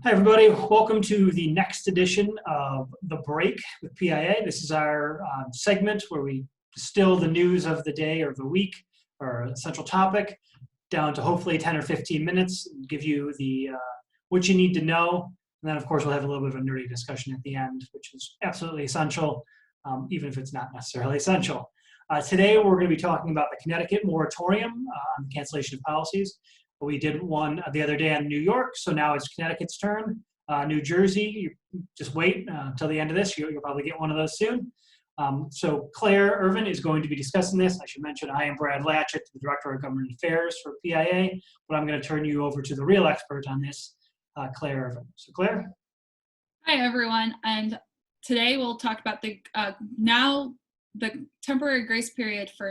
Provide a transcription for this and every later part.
Hi, everybody. Welcome to the next edition of The Break with PIA. This is our segment where we distill the news of the day or the week or a central topic down to hopefully 10 or 15 minutes, give you the what you need to know. And then, of course, we'll have a little bit of a nerdy discussion at the end, which is absolutely essential, even if it's not necessarily essential. Today, we're going to be talking about the Connecticut moratorium on the cancellation of policies. We did one the other day on New York, so now it's Connecticut's turn. New Jersey, you just wait until the end of this. You'll probably get one of those soon. So Clare, Irvine is going to be discussing this. I should mention I am Brad Lachut, the Director of Government Affairs for PIA, but I'm going to turn you over to the real expert on this, Clare Irvine. So Clare? Hi, everyone. And today we'll talk about the temporary grace period for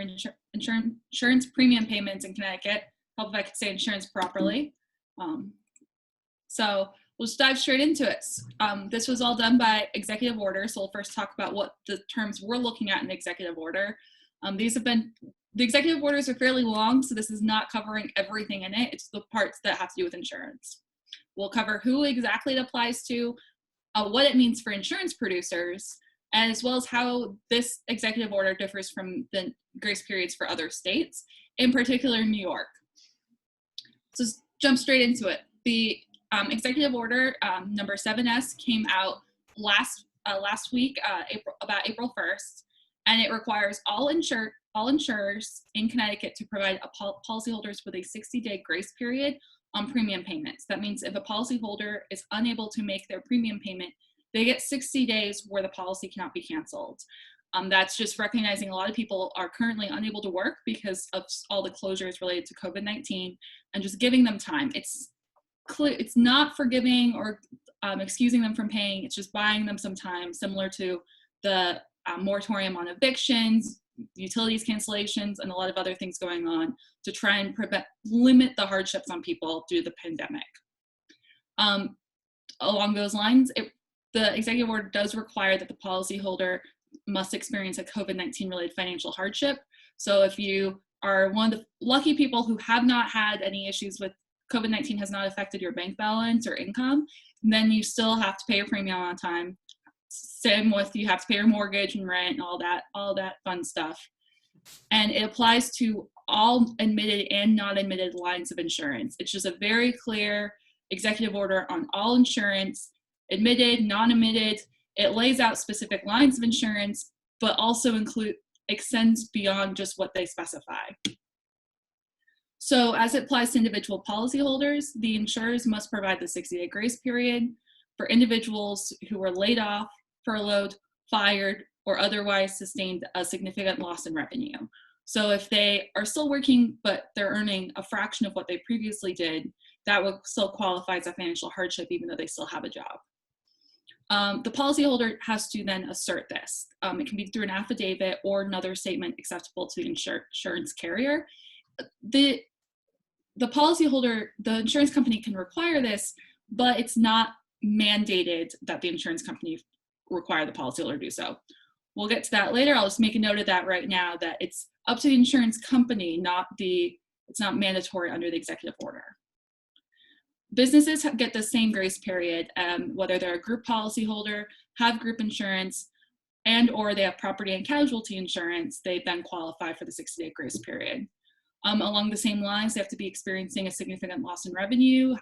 insurance premium payments in Connecticut. Hope if I could say insurance properly. So we'll just dive straight into it. This was all done by executive order. So we'll first talk about what the terms we're looking at in the executive order. The executive orders are fairly long, so this is not covering everything in it. It's the parts that have to do with insurance. We'll cover who exactly it applies to, what it means for insurance producers, as well as how this executive order differs from the grace periods for other states, in particular New York. So let's jump straight into it. The executive order number 7S came out last week, about April 1st, and it requires all insurers in Connecticut to provide policyholders with a 60-day grace period on premium payments. That means if a policyholder is unable to make their premium payment, they get 60 days where the policy cannot be canceled. That's just recognizing a lot of people are currently unable to work because of all the closures related to COVID-19 and just giving them time. It's not forgiving or excusing them from paying. It's just buying them some time, similar to the moratorium on evictions, utilities cancellations, and a lot of other things going on to try and limit the hardships on people due to the pandemic. Along those lines, the executive order does require that the policyholder must experience a COVID-19 related financial hardship. So if you are one of the lucky people who have not had any issues with COVID-19 has not affected your bank balance or income, then you still have to pay your premium on time. Same with you have to pay your mortgage and rent and all that fun stuff. And it applies to all admitted and not admitted lines of insurance. It's just a very clear executive order on all insurance, admitted, non-admitted. It lays out specific lines of insurance, but also extends beyond just what they specify. So as it applies to individual policyholders, the insurers must provide the 60-day grace period for individuals who were laid off, furloughed, fired, or otherwise sustained a significant loss in revenue. So if they are still working, but they're earning a fraction of what they previously did, that will still qualify as a financial hardship even though they still have a job. The policyholder has to then assert this. It can be through an affidavit or another statement acceptable to the insurance carrier. The policyholder, the insurance company can require this, but it's not mandated that the insurance company require the policyholder to do so. We'll get to that later. I'll just make a note of that right now, that it's up to the insurance company, it's not mandatory under the executive order. Businesses get the same grace period, whether they're a group policyholder, have group insurance, and or they have property and casualty insurance, they then qualify for the 60-day grace period. Along the same lines, they have to be experiencing a significant loss in revenue,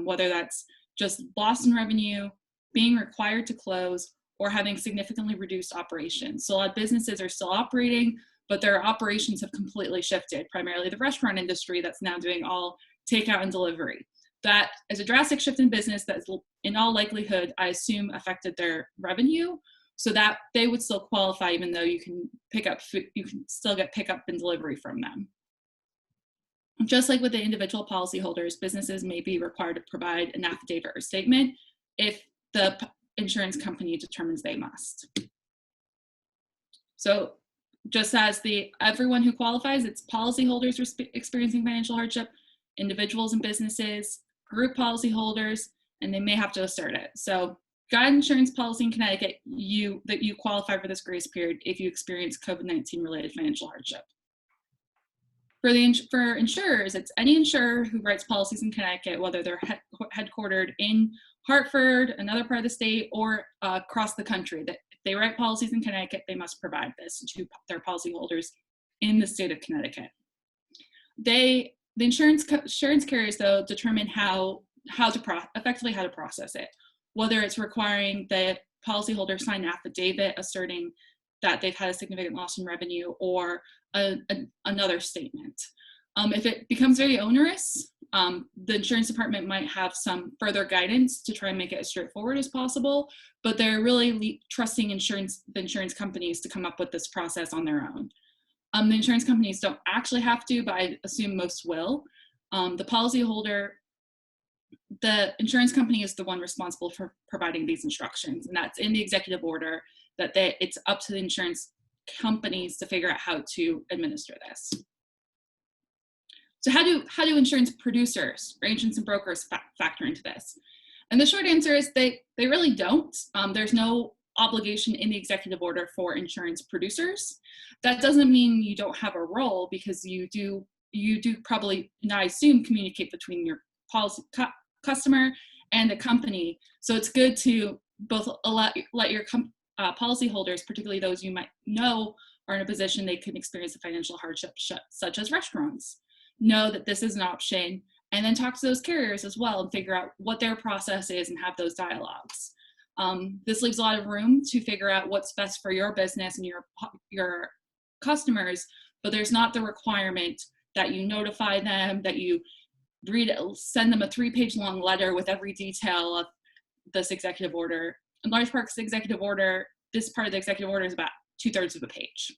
whether that's just loss in revenue, being required to close, or having significantly reduced operations. So a lot of businesses are still operating, but their operations have completely shifted, primarily the restaurant industry that's now doing all takeout and delivery. That is a drastic shift in business that in all likelihood, I assume, affected their revenue, so that they would still qualify even though you can still get pickup and delivery from them. Just like with the individual policyholders, businesses may be required to provide an affidavit or statement if the insurance company determines they must. So just as everyone who qualifies, it's policyholders experiencing financial hardship, individuals and businesses, group policyholders, and they may have to assert it. So got an insurance policy in Connecticut, you qualify for this grace period if you experience COVID-19 related financial hardship. For insurers, it's any insurer who writes policies in Connecticut, whether they're headquartered in Hartford, another part of the state, or across the country. That if they write policies in Connecticut, they must provide this to their policyholders in the state of Connecticut. The insurance carriers, though, determine effectively how to process it, whether it's requiring the policyholder sign an affidavit asserting that they've had a significant loss in revenue, or another statement. If it becomes very onerous, the insurance department might have some further guidance to try and make it as straightforward as possible, but they're really trusting the insurance companies to come up with this process on their own. The insurance companies don't actually have to, but I assume most will. The insurance company is the one responsible for providing these instructions, and that's in the executive order, that it's up to the insurance companies to figure out how to administer this. So how do insurance producers, or agents and brokers, factor into this? And the short answer is they really don't. There's no obligation in the executive order for insurance producers. That doesn't mean you don't have a role, because you do probably, and I assume, communicate between your customer and the company. So it's good to both let your policyholders, particularly those you might know are in a position they could experience a financial hardship, such as restaurants, know that this is an option, and then talk to those carriers as well and figure out what their process is and have those dialogues. This leaves a lot of room to figure out what's best for your business and your customers, but there's not the requirement that you notify them, that you send them a 3-page long letter with every detail of this executive order. In large part, this part of the executive order is about 2/3 of the page.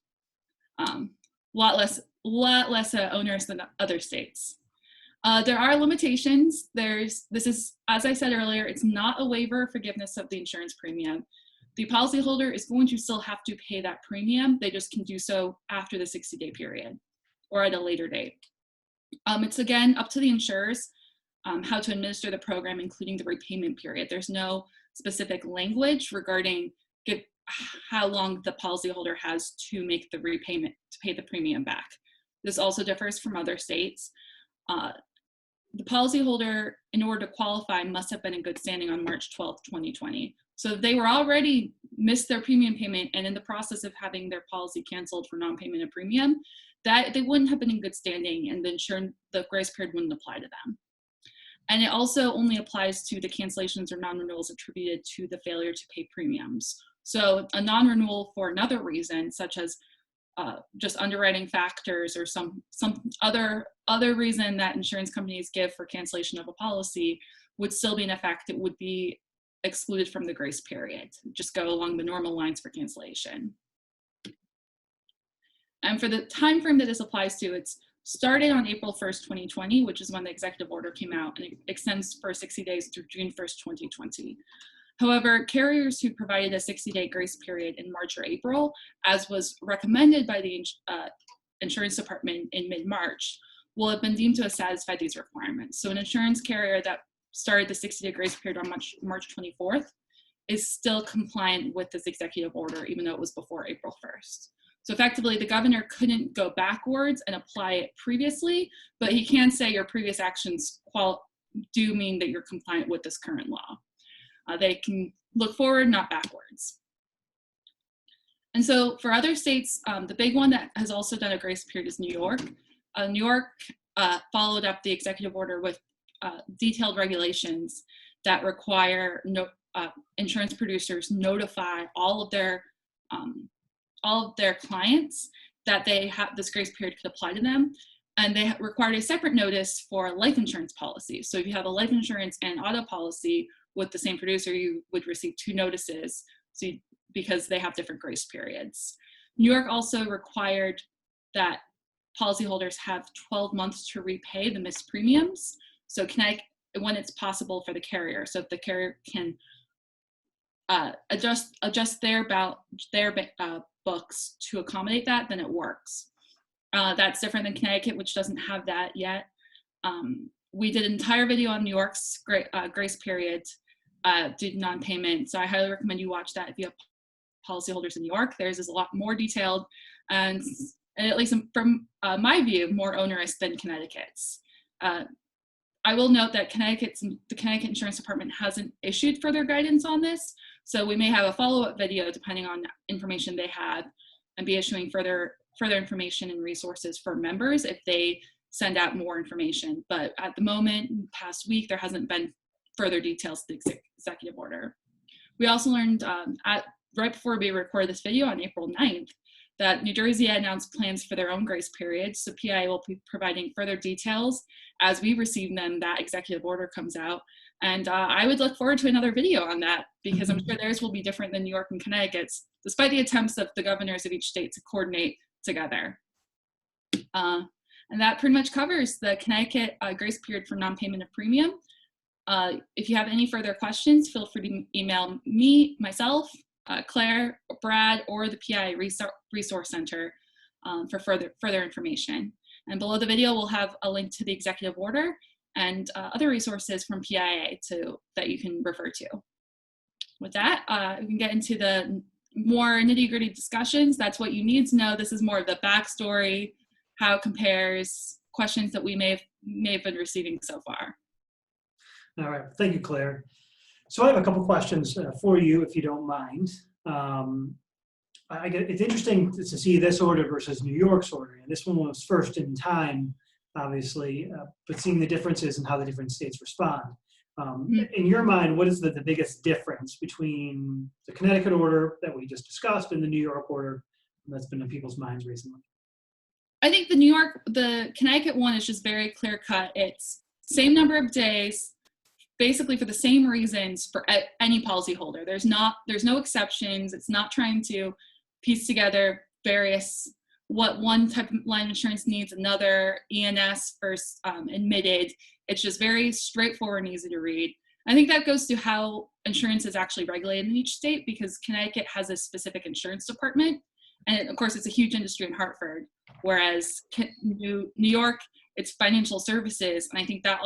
A lot less onerous than other states. There are limitations. This is, as I said earlier, it's not a waiver or forgiveness of the insurance premium. The policyholder is going to still have to pay that premium. They just can do so after the 60-day period or at a later date. It's again up to the insurers how to administer the program, including the repayment period. There's no specific language regarding how long the policyholder has to make the repayment to pay the premium back. This also differs from other states. The policyholder, in order to qualify, must have been in good standing on March 12th, 2020. So if they were already missed their premium payment and in the process of having their policy canceled for non-payment of premium, that they wouldn't have been in good standing, and the grace period wouldn't apply to them. And it also only applies to the cancellations or non-renewals attributed to the failure to pay premiums. So a non-renewal for another reason, such as just underwriting factors or some other reason that insurance companies give for cancellation of a policy, would still be in effect. It would be excluded from the grace period. Just go along the normal lines for cancellation. And for the time frame that this applies to, it's started on April 1st, 2020, which is when the executive order came out, and it extends for 60 days through June 1st, 2020. However, carriers who provided a 60-day grace period in March or April, as was recommended by the insurance department in mid-March, will have been deemed to have satisfied these requirements. So an insurance carrier that started the 60-day grace period on March 24th is still compliant with this executive order, even though it was before April 1st. So effectively, the governor couldn't go backwards and apply it previously, but he can say your previous actions do mean that you're compliant with this current law. They can look forward, not backwards. And so for other states, the big one that has also done a grace period is New York. New York followed up the executive order with detailed regulations that require insurance producers notify all of their clients that they have this grace period could apply to them. And they required a separate notice for life insurance policies. So if you have a life insurance and auto policy with the same producer, you would receive 2 notices because they have different grace periods. New York also required that policyholders have 12 months to repay the missed premiums. So when it's possible for the carrier. So if the carrier can adjust their books to accommodate that, then it works. That's different than Connecticut, which doesn't have that yet. We did an entire video on New York's grace period due to non-payment, so I highly recommend you watch that if you have policyholders in New York. Theirs is a lot more detailed and and at least from my view, more onerous than Connecticut's. I will note that the Connecticut Insurance Department hasn't issued further guidance on this, so we may have a follow-up video depending on information they have, and be issuing further information and resources for members if they send out more information. But at the moment, past week, there hasn't been further details to the executive order. We also learned right before we recorded this video on April 9th, that New Jersey announced plans for their own grace period. So PIA will be providing further details as we receive them, that executive order comes out. And I would look forward to another video on that, because I'm sure theirs will be different than New York and Connecticut's, despite the attempts of the governors of each state to coordinate together. And that pretty much covers the Connecticut grace period for non-payment of premium. If you have any further questions, feel free to email me, myself, Claire, Brad, or the PI Resource Center for further information. And below the video, we'll have a link to the executive order and other resources from PIA that you can refer to. With that, we can get into the more nitty-gritty discussions. That's what you need to know. This is more of the backstory, how it compares, questions that we may have been receiving so far. All right, thank you, Claire. So I have a couple questions for you, if you don't mind. It's interesting to see this order versus New York's order. And this one was first in time, obviously, but seeing the differences in how the different states respond. In your mind, what is the biggest difference between the Connecticut order that we just discussed and the New York order that's been in people's minds recently? I think the Connecticut one is just very clear cut. It's same number of days, basically for the same reasons for any policyholder. There's no exceptions. It's not trying to piece together what one type of line of insurance needs, another, ENS versus admitted. It's just very straightforward and easy to read. I think that goes to how insurance is actually regulated in each state, because Connecticut has a specific insurance department. And of course, it's a huge industry in Hartford, whereas New York, it's financial services. And I think that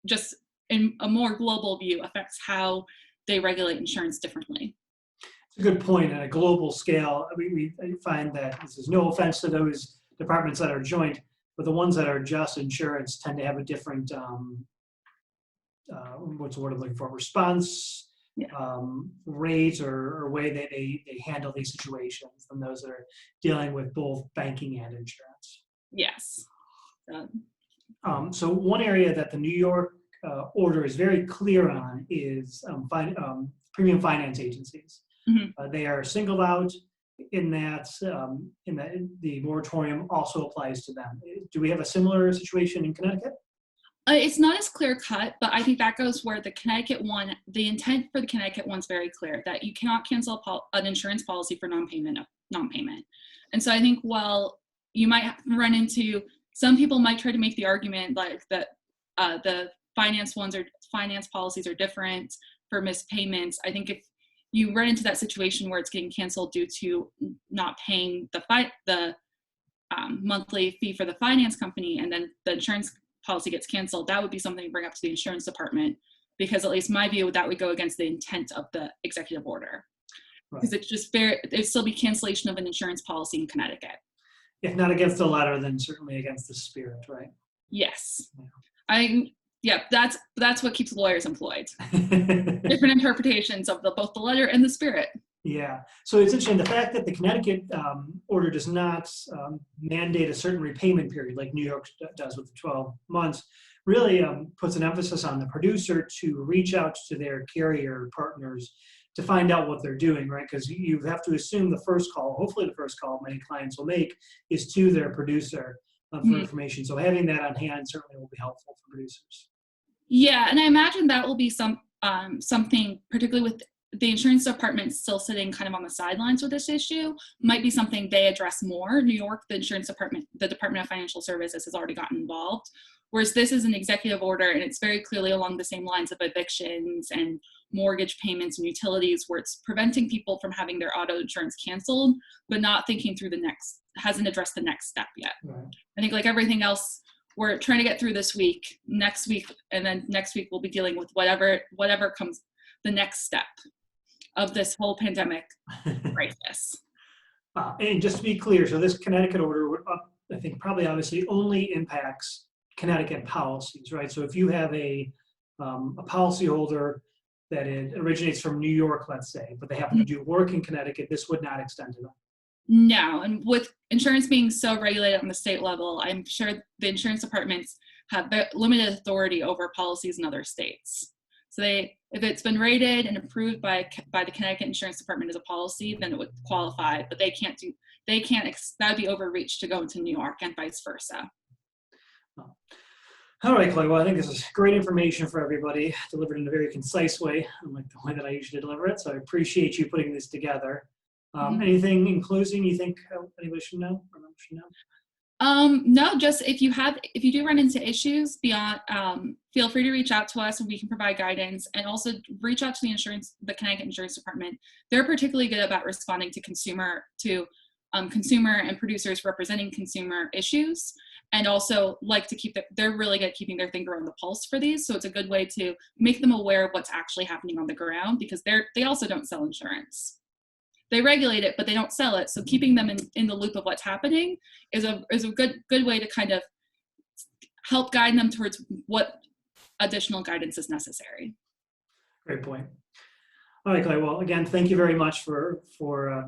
just in a more global view affects how they regulate insurance differently. It's a good point. At a global scale, we find that, this is no offense to those departments that are joint, but the ones that are just insurance tend to have a different, what's the word I'm looking for, response rate or way that they handle these situations than those that are dealing with both banking and insurance. Yes. So one area that the New York order is very clear on is premium finance agencies. Mm-hmm. They are singled out in that the moratorium also applies to them. Do we have a similar situation in Connecticut? It's not as clear cut, but I think that goes where the Connecticut one, the intent for the Connecticut one's very clear, that you cannot cancel an insurance policy for non-payment. And so I think while you might run into, some people might try to make the argument like that the finance policies are different for missed payments. I think if you run into that situation where it's getting canceled due to not paying the monthly fee for the finance company, and then the insurance policy gets canceled, that would be something to bring up to the insurance department, because at least my view, that would go against the intent of the executive order. Because it's just fair, it'd still be cancellation of an insurance policy in Connecticut. If not against the letter, then certainly against the spirit, right? Yes. Yeah. That's what keeps lawyers employed. Different interpretations of both the letter and the spirit. Yeah. So it's interesting, the fact that the Connecticut order does not mandate a certain repayment period like New York does with the 12 months really puts an emphasis on the producer to reach out to their carrier partners to find out what they're doing, right? Because you have to assume the first call, hopefully the first call many clients will make, is to their producer for information. So having that on hand certainly will be helpful for producers. Yeah, and I imagine that will be something, particularly with the insurance department still sitting kind of on the sidelines with this issue, might be something they address more. New York, the insurance department, the Department of Financial Services has already gotten involved, whereas this is an executive order and it's very clearly along the same lines of evictions and mortgage payments and utilities, where it's preventing people from having their auto insurance canceled, but not thinking through hasn't addressed the next step yet. Right. I think like everything else, we're trying to get through this week, next week, and then next week we'll be dealing with whatever comes the next step of this whole pandemic crisis. And just to be clear, so this Connecticut order, I think probably obviously only impacts Connecticut policies, right? So if you have a policyholder that it originates from New York, let's say, but they happen to do work in Connecticut, this would not extend to them. No, and with insurance being so regulated on the state level, I'm sure the insurance departments have limited authority over policies in other states. So if it's been rated and approved by the Connecticut Insurance Department as a policy, then it would qualify, but that would be overreach to go into New York and vice versa. All right, Clay, well, I think this is great information for everybody, delivered in a very concise way, unlike the way that I usually deliver it, so I appreciate you putting this together. Anything in closing you think anybody should know? No, just if you do run into issues beyond, feel free to reach out to us and we can provide guidance, and also reach out to the Connecticut Insurance Department. They're particularly good about responding to consumer and producers representing consumer issues, and also they're really good at keeping their finger on the pulse for these. So it's a good way to make them aware of what's actually happening on the ground, because they also don't sell insurance. They regulate it, but they don't sell it. So keeping them in the loop of what's happening is a good way to kind of help guide them towards what additional guidance is necessary. Great point. All right, Clay. Well, again, thank you very much for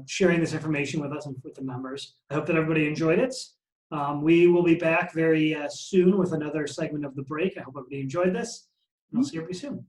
sharing this information with us and with the members. I hope that everybody enjoyed it. We will be back very soon with another segment of The Break. I hope everybody enjoyed this. And I'll see you pretty soon.